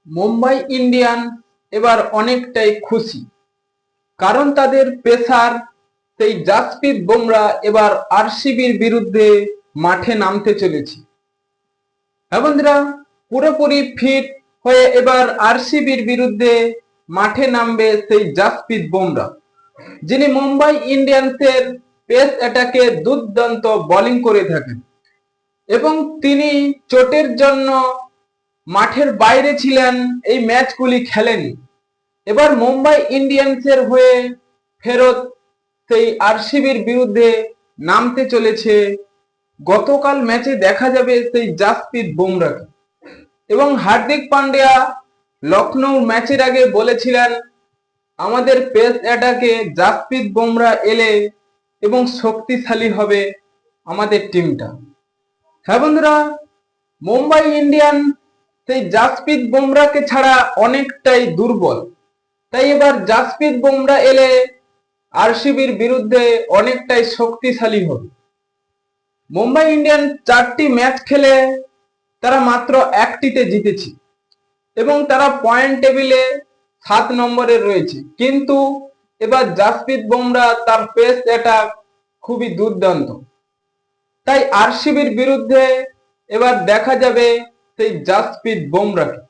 Mumbai Indian এবার অনেকটাই খুশি, কারণ তাদের পেসার সেই জাসপ্রীত বুমরা এবার আরসিবির বিরুদ্ধে মাঠে নামতে চলেছে। হ্যাঁ বন্ধুরা, পুরোপুরি ফিট হয়ে এবার আরসিবির বিরুদ্ধে মাঠে নামবে সেই জাসপ্রীত বুমরা, যিনি মুম্বাই ইন্ডিয়ান্সের পেস অ্যাটাকে দুর্দান্ত বোলিং করে থাকেন এবং তিনি চোটের জন্য মাঠের বাইরে ছিলেন, এই ম্যাচগুলি খেলেনি। এবার মুম্বাই ইন্ডিয়ান্সের হয়ে ফেরত সেই আরসিবির বিরুদ্ধে নামতে চলেছে। গতকাল ম্যাচে দেখা যাবে সেই জাসপ্রীত বুমরাকে, এবং হার্দিক পান্ডিয়া লখনৌ ম্যাচের আগে বলেছিলেন আমাদের পেস অ্যাটাকে জাসপ্রীত বুমরা এলে এবং শক্তিশালী হবে আমাদের টিমটা। হ্যাঁ বন্ধুরা, মুম্বাই ইন্ডিয়ান সেই জাসপ্রীত বুমরাকে ছাড়া অনেকটাই দুর্বল, তাই এবার জাসপ্রীত বুমরা এলে আরসিবির বিরুদ্ধে অনেকটাই শক্তিশালী হবে। মুম্বাই ইন্ডিয়ান 4টি ম্যাচ খেলে তারা মাত্র একটিতে জিতেছে এবং তারা পয়েন্ট টেবিলে 7 নম্বরে রয়েছে, কিন্তু এবার জাসপ্রীত বুমরা তার পেস অ্যাটাক খুবই দুর্দান্ত, তাই আরসিবির বিরুদ্ধে এবার দেখা যাবে সেই জাসপ্রীত বুমরাকে।